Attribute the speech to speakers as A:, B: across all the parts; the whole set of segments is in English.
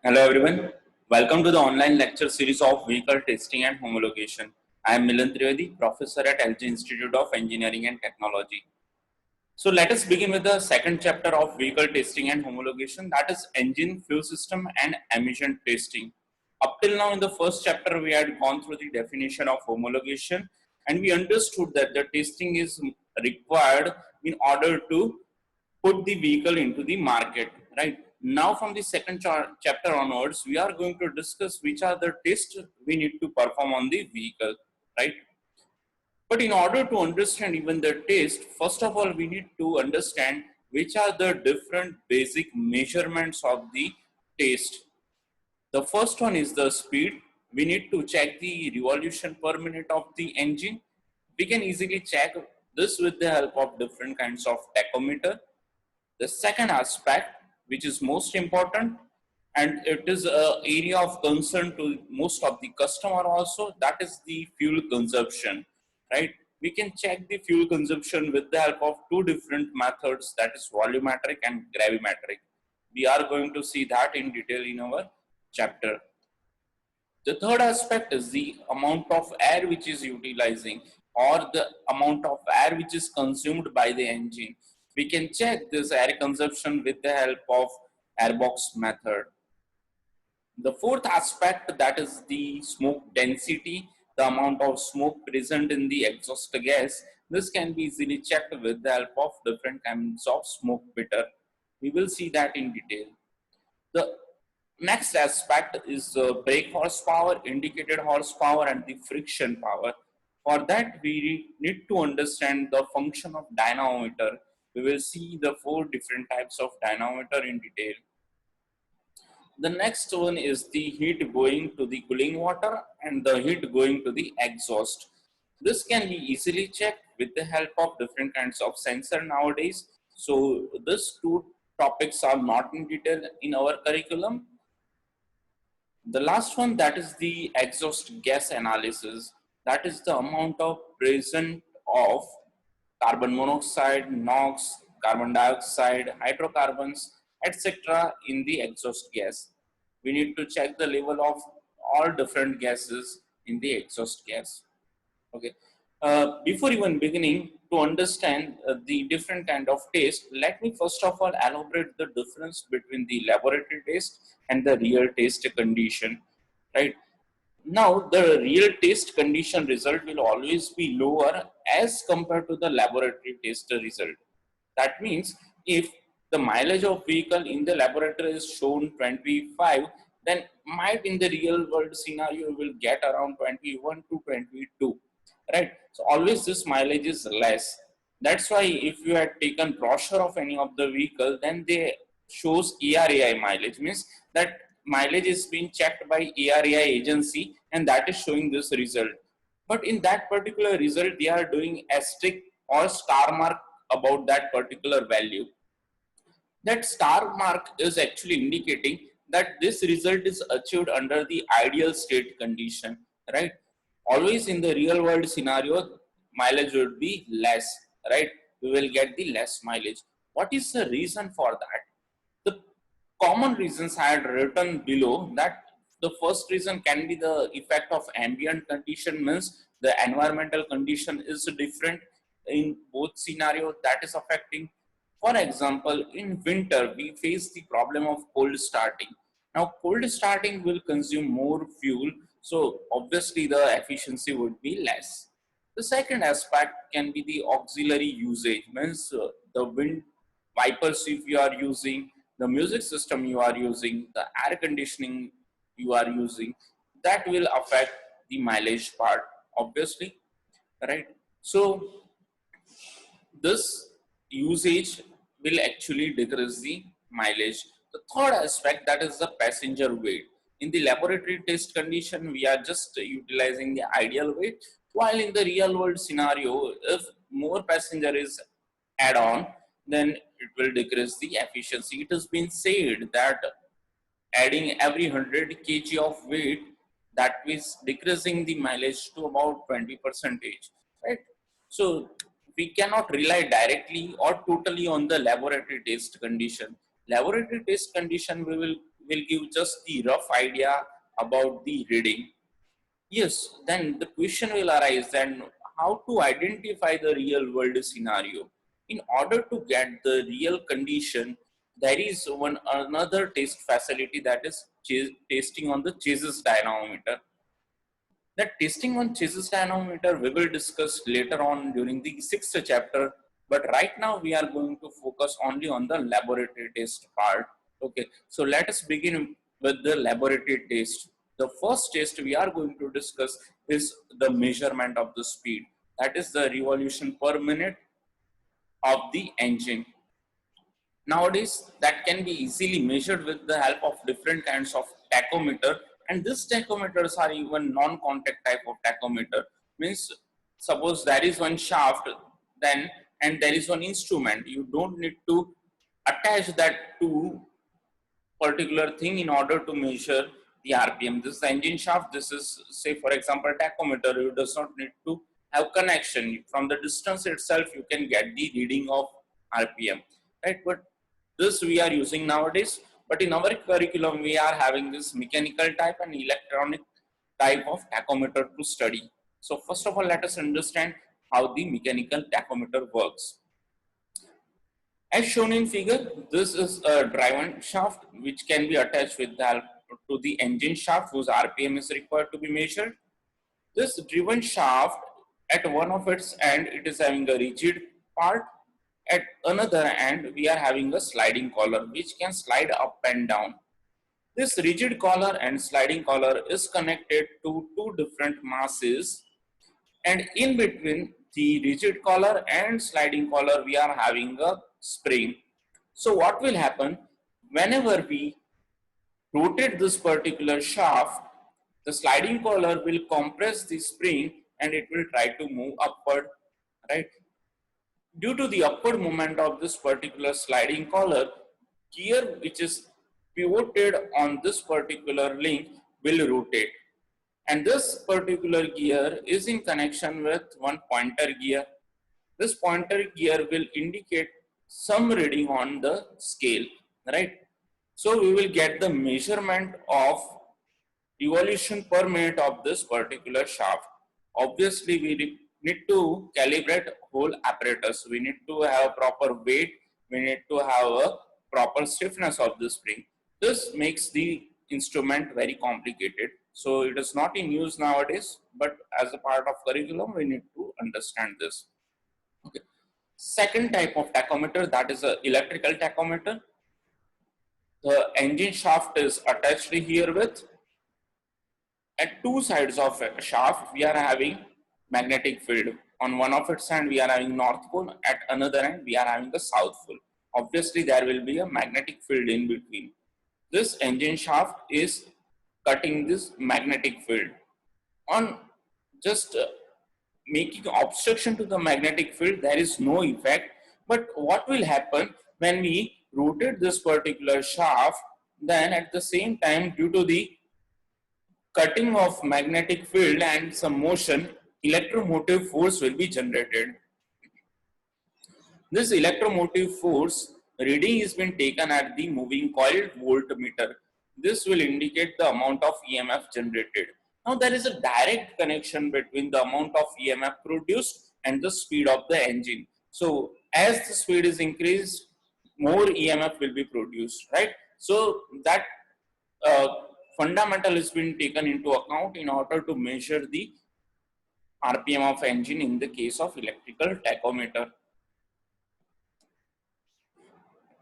A: Hello everyone. Welcome to the online lecture series of Vehicle Testing and Homologation. I am Milan Trivedi, Professor at LG Institute of Engineering and Technology. So let us begin with the second chapter of Vehicle Testing and Homologation, that is Engine, Fuel System and Emission Testing. Up till now in the first chapter we had gone through the definition of homologation and we understood that the testing is required in order to put the vehicle into the market, right? Now from the second chapter onwards, we are going to discuss which are the tests we need to perform on the vehicle, right? But in order to understand even the test, first of all, we need to understand which are the different basic measurements of the test. The first one is the speed. We need to check the revolution per minute of the engine. We can easily check this with the help of different kinds of tachometer. The second aspect, which is most important, and it is an area of concern to most of the customer also, that is the fuel consumption, right? We can check the fuel consumption with the help of two different methods, that is volumetric and gravimetric. We are going to see that in detail in our chapter. The third aspect is the amount of air which is utilizing or the amount of air which is consumed by the engine. We can check this air consumption with the help of airbox method. The fourth aspect, that is the smoke density, the amount of smoke present in the exhaust gas. This can be easily checked with the help of different kinds of smoke meter. We will see that in detail. The next aspect is brake horsepower, indicated horsepower, and the friction power. For that, we need to understand the function of dynamometer. We will see the four different types of dynamometer in detail. The next one is the heat going to the cooling water and the heat going to the exhaust. This can be easily checked with the help of different kinds of sensor nowadays. So these two topics are not in detail in our curriculum. The last one, that is the exhaust gas analysis. That is the amount of present of carbon monoxide, NOx, carbon dioxide, hydrocarbons, etc. in the exhaust gas. We need to check the level of all different gases in the exhaust gas. Okay. Before even beginning to understand the different kind of test, let me first of all elaborate the difference between the laboratory test and the real test condition, right? Now, the real test condition result will always be lower as compared to the laboratory test result. That means if the mileage of vehicle in the laboratory is shown 25, then might in the real world scenario will get around 21 to 22, right? So always this mileage is less. That's why if you had taken brochure of any of the vehicle, then they shows ARAI mileage, means that mileage is being checked by ARAI agency and that is showing this result. But in that particular result, they are doing asterisk or star mark about that particular value. That star mark is actually indicating that this result is achieved under the ideal state condition, right? Always in the real world scenario, mileage would be less, right? We will get the less mileage. What is the reason for that? The common reasons I had written below, that the first reason can be the effect of ambient condition, means the environmental condition is different in both scenario, that is affecting. For example, in winter we face the problem of cold starting. Now cold starting will consume more fuel, so obviously the efficiency would be less. The second aspect can be the auxiliary usage, means the wind wipers if you are using, the music system you are using, the air conditioning you are using, that will affect the mileage part, obviously, right? So this usage will actually decrease the mileage. The third aspect, that is the passenger weight. In the laboratory test condition, we are just utilizing the ideal weight, while in the real world scenario, if more passenger is add on, then it will decrease the efficiency. It has been said that adding every 100 kg of weight, that is decreasing the mileage to about 20%, right? So we cannot rely directly or totally on the laboratory test condition. Laboratory test condition we will will give just the rough idea about the reading. Yes, then the question will arise then how to identify the real world scenario. In order to get the real condition, there is one another test facility, that is testing on the Chase's dynamometer. That testing on Chase's dynamometer we will discuss later on during the sixth chapter, but right now we are going to focus only on the laboratory test part. Okay, so let us begin with the laboratory test. The first test we are going to discuss is the measurement of the speed, that is the revolution per minute of the engine. Nowadays, that can be easily measured with the help of different kinds of tachometer, and these tachometers are even non-contact type of tachometer. Means, suppose there is one shaft, then and there is one instrument. You don't need to attach that to particular thing in order to measure the RPM. This is the engine shaft. This is, say, for example, tachometer. You does not need to have connection. From the distance itself, you can get the reading of RPM, right? But this we are using nowadays. But in our curriculum, we are having this mechanical type and electronic type of tachometer to study. So first of all, let us understand how the mechanical tachometer works. As shown in figure, this is a driven shaft which can be attached with the to the engine shaft whose RPM is required to be measured. This driven shaft, at one of its end, it is having a rigid part. At another end, we are having a sliding collar which can slide up and down. This rigid collar and sliding collar is connected to two different masses, and in between the rigid collar and sliding collar we are having a spring. So what will happen, whenever we rotate this particular shaft, the sliding collar will compress the spring and it will try to move upward, right? Due to the upward movement of this particular sliding collar, gear which is pivoted on this particular link will rotate, and this particular gear is in connection with one pointer gear. This pointer gear will indicate some reading on the scale, right? So we will get the measurement of revolution per minute of this particular shaft. Obviously, we need to calibrate whole apparatus. We need to have proper weight. We need to have a proper stiffness of the spring. This makes the instrument very complicated. So it is not in use nowadays, but as a part of curriculum, we need to understand this. Okay. Second type of tachometer, that is a electrical tachometer. The engine shaft is attached here with. At two sides of a shaft, we are having magnetic field. On one of its end, we are having north pole. At another end, we are having the south pole. Obviously, there will be a magnetic field in between. This engine shaft is cutting this magnetic field. On just making obstruction to the magnetic field, there is no effect. But what will happen when we rotate this particular shaft? Then at the same time, due to the cutting of magnetic field and some motion, electromotive force will be generated. This electromotive force reading is being taken at the moving coil voltmeter. This will indicate the amount of EMF generated. Now there is a direct connection between the amount of EMF produced and the speed of the engine. So as the speed is increased, more EMF will be produced, right? So that uh, fundamental is being taken into account in order to measure the RPM of engine in the case of electrical tachometer.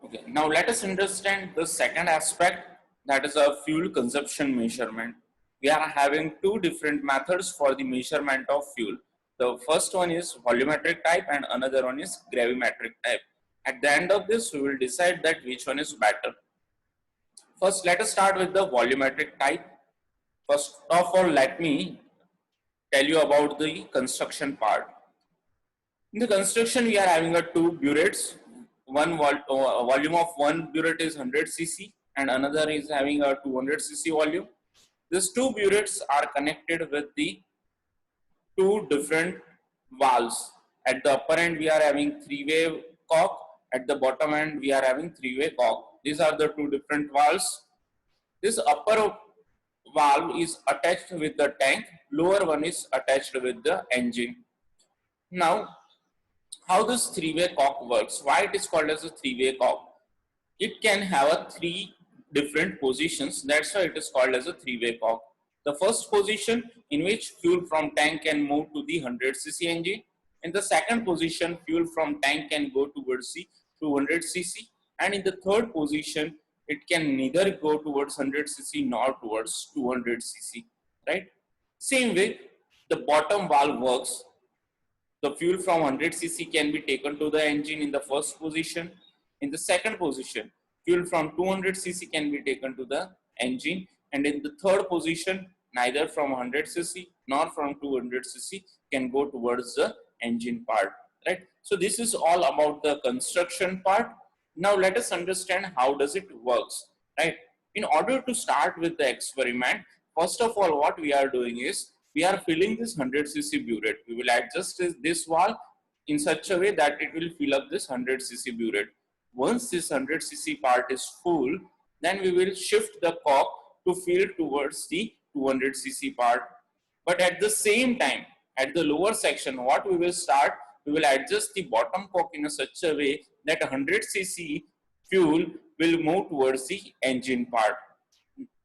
A: Okay, now let us understand the second aspect, that is a fuel consumption measurement. We are having two different methods for the measurement of fuel. The first one is volumetric type and another one is gravimetric type. At the end of this, we will decide that which one is better. First, let us start with the volumetric type. First of all, let me tell you about the construction part. In the construction, we are having a two burettes. One volume of one burette is 100 cc and another is having a 200 cc volume. These two burettes are connected with the two different valves. At the upper end, we are having three-way cock. At the bottom end, we are having three-way cock. These are the two different valves. This upper valve is attached with the tank, lower one is attached with the engine. Now, how this three-way cock works? Why it is called as a three-way cock? It can have a three different positions. That's why it is called as a three-way cock. The first position in which fuel from tank can move to the 100cc engine. In the second position, fuel from tank can go towards the 200cc. And in the third position, it can neither go towards 100cc nor towards 200cc. Right? Same way, the bottom valve works. The fuel from 100cc can be taken to the engine in the first position. In the second position, fuel from 200cc can be taken to the engine. And in the third position, neither from 100cc nor from 200cc can go towards the engine part. Right? So this is all about the construction part. Now let us understand how does it works. Right? In order to start with the experiment, first of all, what we are doing is we are filling this 100cc burette. We will adjust this valve in such a way that it will fill up this 100cc burette. Once this 100cc part is full, then we will shift the cock to fill towards the 200cc part. But at the same time, at the lower section, what we will start, we will adjust the bottom cock in such a way that 100cc fuel will move towards the engine part.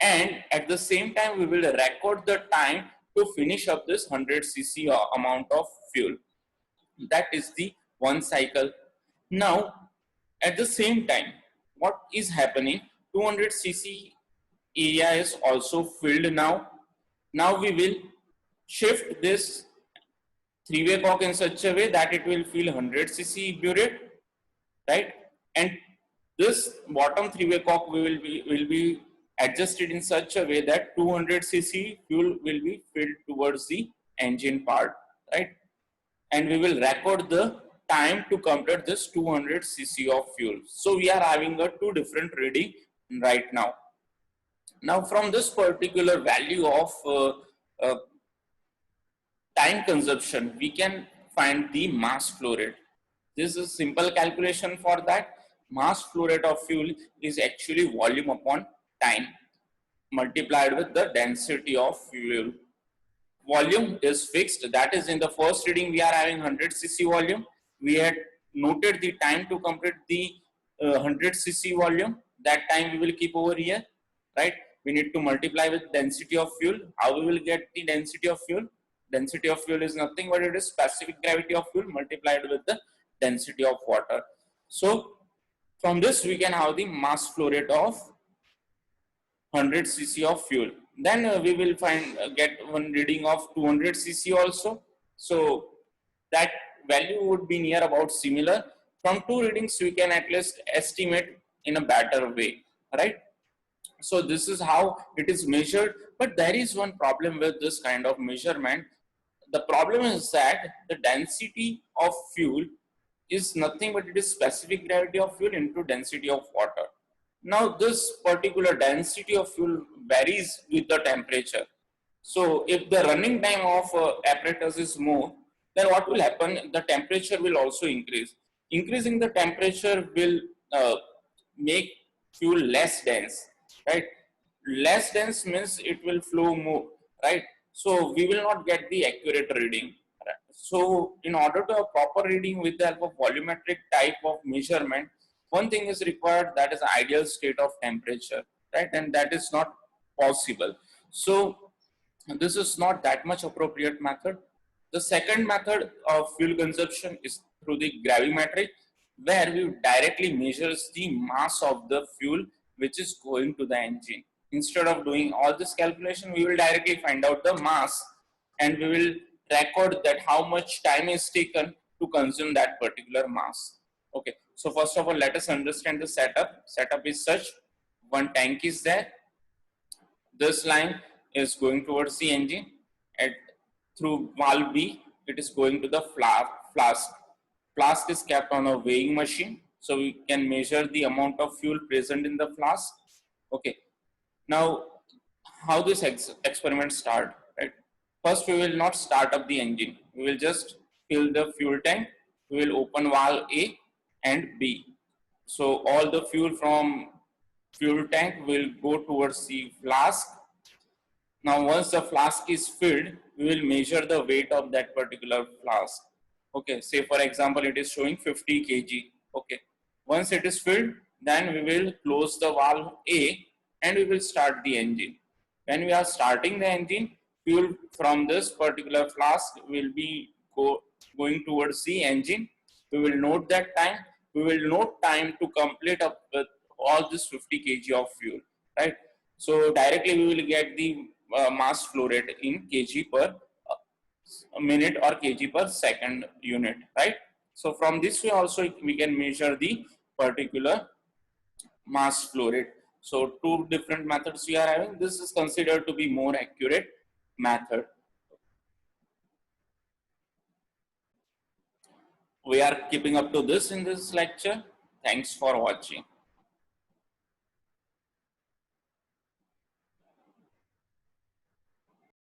A: And at the same time, we will record the time to finish up this 100cc amount of fuel. That is the one cycle. Now, at the same time, what is happening? 200cc area is also filled now. Now we will shift this three-way cock in such a way that it will fill 100cc burette, right? And this bottom three-way cock will be adjusted in such a way that 200cc fuel will be filled towards the engine part, right? And we will record the time to complete this 200cc of fuel. So we are having a two different reading right now. Now from this particular value of time consumption, we can find the mass flow rate. This is a simple calculation for that. Mass flow rate of fuel is actually volume upon time multiplied with the density of fuel. Volume is fixed. That is, in the first reading we are having 100cc volume. We had noted the time to complete the 100cc volume. That time we will keep over here, right? We need to multiply with density of fuel. How we will get the density of fuel? Density of fuel is nothing but it is specific gravity of fuel multiplied with the density of water. So from this we can have the mass flow rate of 100cc of fuel. Then we will get one reading of 200cc also. So that value would be near about similar. From two readings we can at least estimate in a better way, right? So this is how it is measured. But there is one problem with this kind of measurement. The problem is that the density of fuel is nothing but it is specific gravity of fuel into density of water. Now this particular density of fuel varies with the temperature. So if the running time of apparatus is more, then what will happen? The temperature will also increase. Increasing the temperature will make fuel less dense, right? Less dense means it will flow more, right? So we will not get the accurate reading. Right? So in order to have proper reading with the help of volumetric type of measurement, one thing is required, that is ideal state of temperature, right? And that is not possible. So this is not that much appropriate method. The second method of fuel consumption is through the gravimetric, where we directly measures the mass of the fuel which is going to the engine. Instead of doing all this calculation, we will directly find out the mass and we will record that how much time is taken to consume that particular mass. Okay, so first of all, let us understand the setup. Setup is such: one tank is there. This line is going towards the engine. Through valve B, it is going to the flask. Flask is kept on a weighing machine, so we can measure the amount of fuel present in the flask. Okay. Now, how this experiment start? Right. First, we will not start up the engine. We will just fill the fuel tank. We will open valve A and B. So all the fuel from fuel tank will go towards the flask. Now, once the flask is filled, we will measure the weight of that particular flask. Okay, say for example, it is showing 50 kg. Okay, once it is filled, then we will close the valve A and we will start the engine. When we are starting the engine, fuel from this particular flask will be going towards the engine. We will note that time. We will note time to complete up with all this 50 kg of fuel, right? So directly we will get the mass flow rate in kg per minute or kg per second unit, right? So from this way also we can measure the particular mass flow rate. So two different methods we are having. This is considered to be more accurate method. We are keeping up to this in this lecture. Thanks for watching.